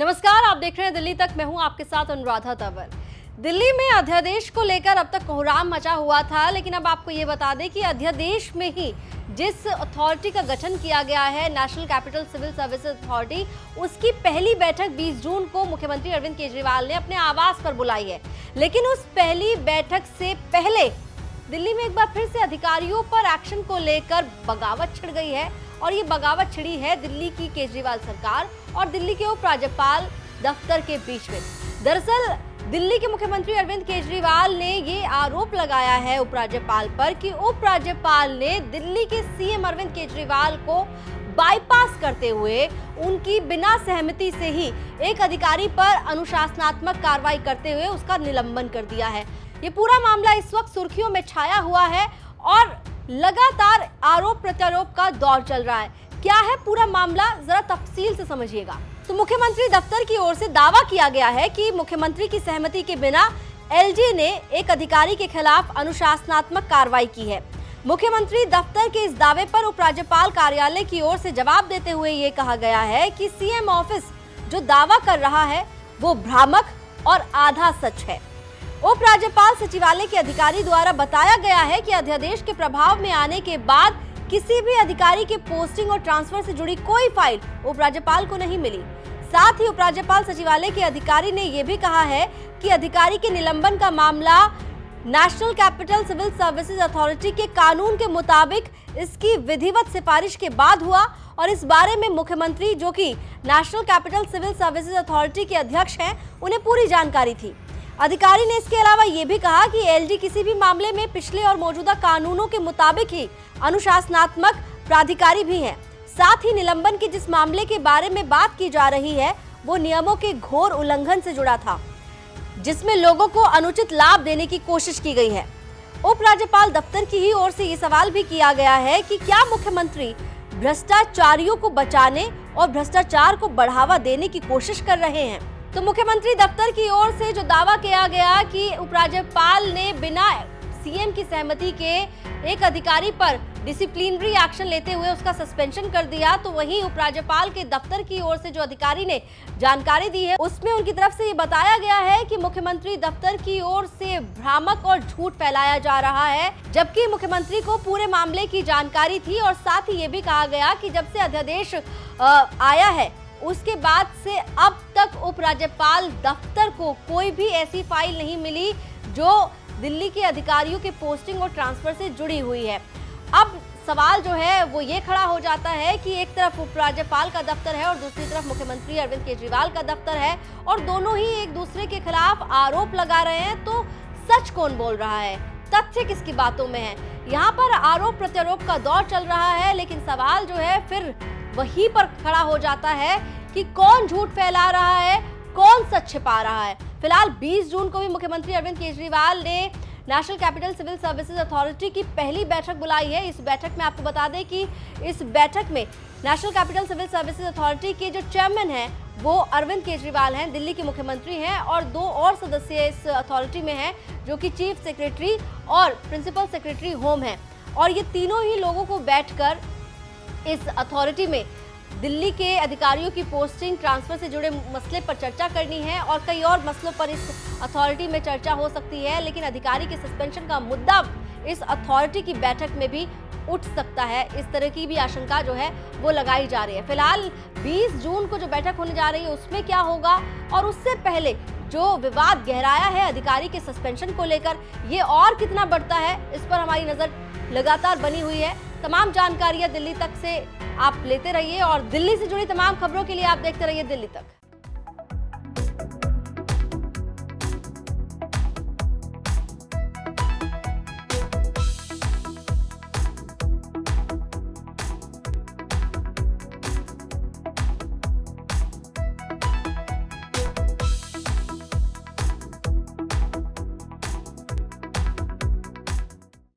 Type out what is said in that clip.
नमस्कार, आप देख रहे हैं दिल्ली तक। मैं हूं आपके साथ अनुराधा तंवर। दिल्ली में अध्यादेश को लेकर अब तक कोहराम मचा हुआ था, लेकिन अब आपको ये बता दें कि अध्यादेश में ही जिस अथॉरिटी का गठन किया गया है, national capital civil services authority, उसकी पहली बैठक 20 जून को मुख्यमंत्री अरविंद केजरीवाल ने अपने आवास पर बुलाई है। लेकिन उस पहली बैठक से पहले दिल्ली में एक बार फिर से अधिकारियों पर एक्शन को लेकर बगावत छिड़ गई है, और ये बगावत छिड़ी है दिल्ली की केजरीवाल सरकार और दिल्ली के उपराज्यपाल दफ्तर के बीच में। दरअसल दिल्ली के मुख्यमंत्री अरविंद केजरीवाल ने ये आरोप लगाया है उपराज्यपाल पर कि उपराज्यपाल ने दिल्ली के सीएम अरविंद केजरीवाल को बाईपास करते हुए उनकी बिना सहमति से ही एक अधिकारी पर अनुशासनात्मक कार्रवाई करते हुए उसका निलंबन कर दिया है। ये पूरा मामला इस वक्त सुर्खियों में छाया हुआ है और लगातार आरोप प्रत्यारोप का दौर चल रहा है। क्या है पूरा मामला, जरा तफसील से समझिएगा। तो मुख्यमंत्री दफ्तर की ओर से दावा किया गया है कि मुख्यमंत्री की सहमति के बिना एलजी ने एक अधिकारी के खिलाफ अनुशासनात्मक कार्रवाई की है। मुख्यमंत्री दफ्तर के इस दावे पर उपराज्यपाल कार्यालय की ओर से जवाब देते हुए ये कहा गया है कि सीएम ऑफिस जो दावा कर रहा है वो भ्रामक और आधा सच है। उपराज्यपाल सचिवालय के अधिकारी द्वारा बताया गया है कि अध्यादेश के प्रभाव में आने के बाद किसी भी अधिकारी के पोस्टिंग और ट्रांसफर से जुड़ी कोई फाइल उपराज्यपाल को नहीं मिली। साथ ही उपराज्यपाल सचिवालय के अधिकारी ने यह भी कहा है कि अधिकारी के निलंबन का मामला national capital civil services authority के कानून के मुताबिक इसकी विधिवत सिफारिश के बाद हुआ, और इस बारे में मुख्यमंत्री, जो कि national capital civil services authority के अध्यक्ष हैं, उन्हें पूरी जानकारी थी। अधिकारी ने इसके अलावा ये भी कहा कि एलजी किसी भी मामले में पिछले और मौजूदा कानूनों के मुताबिक ही अनुशासनात्मक प्राधिकारी भी हैं। साथ ही निलंबन के जिस मामले के बारे में बात की जा रही है वो नियमों के घोर उल्लंघन से जुड़ा था, जिसमें लोगों को अनुचित लाभ देने की कोशिश की गई है। उपराज्यपाल दफ्तर की ही ओर से ये सवाल भी किया गया है कि क्या मुख्यमंत्री भ्रष्टाचारियों को बचाने और भ्रष्टाचार को बढ़ावा देने की कोशिश कर रहे हैं। तो मुख्यमंत्री दफ्तर की ओर से जो दावा किया गया कि उपराज्यपाल ने बिना सीएम की सहमति के एक अधिकारी पर डिसिप्लिनरी एक्शन लेते हुए उसका सस्पेंशन कर दिया, तो वहीं उपराज्यपाल के दफ्तर की ओर से जो अधिकारी ने जानकारी दी है उसमें उनकी तरफ से ये बताया गया है कि मुख्यमंत्री दफ्तर की ओर से भ्रामक और झूठ फैलाया जा रहा है, जबकि मुख्यमंत्री को पूरे मामले की जानकारी थी। और साथ ही ये भी कहा गया कि जब से अध्यादेश आया है उसके बाद से अब तक उपराज्यपाल दफ्तर को कोई भी ऐसी फाइल नहीं मिली जो दिल्ली के अधिकारियों के पोस्टिंग और ट्रांसफर से जुड़ी हुई है। अब सवाल जो है वो ये खड़ा हो जाता है कि एक तरफ उपराज्यपाल का दफ्तर है और दूसरी तरफ मुख्यमंत्री अरविंद केजरीवाल का दफ्तर है, और दोनों ही एक दूसरे के खिलाफ आरोप लगा रहे हैं। तो सच कौन बोल रहा है, तथ्य किसकी बातों में है? यहाँ पर आरोप प्रत्यारोप का दौर चल रहा है, लेकिन सवाल जो है फिर वहीं पर खड़ा हो जाता है कि कौन झूठ फैला रहा है, कौन सच छिपा रहा है। फिलहाल 20 जून को भी मुख्यमंत्री अरविंद केजरीवाल ने national capital civil services authority की पहली बैठक बुलाई है। इस बैठक में आपको बता दें कि इस बैठक में national capital civil services authority के जो चेयरमैन हैं वो अरविंद केजरीवाल हैं, दिल्ली के मुख्यमंत्री हैं, और 2 और सदस्य इस अथॉरिटी में हैं जो कि चीफ सेक्रेटरी और प्रिंसिपल सेक्रेटरी होम हैं। और ये तीनों ही लोगों को बैठकर इस अथॉरिटी में दिल्ली के अधिकारियों की पोस्टिंग ट्रांसफर से जुड़े मसले पर चर्चा करनी है, और कई और मसलों पर इस अथॉरिटी में चर्चा हो सकती है। लेकिन अधिकारी के सस्पेंशन का मुद्दा इस अथॉरिटी की बैठक में भी उठ सकता है, इस तरह की भी आशंका जो है वो लगाई जा रही है। फिलहाल 20 जून को जो बैठक होने जा रही है उसमें क्या होगा, और उससे पहले जो विवाद गहराया है अधिकारी के सस्पेंशन को लेकर, ये और कितना बढ़ता है, इस पर हमारी नजर लगातार बनी हुई है। तमाम जानकारियां दिल्ली तक से आप लेते रहिए, और दिल्ली से जुड़ी तमाम खबरों के लिए आप देखते रहिए दिल्ली तक।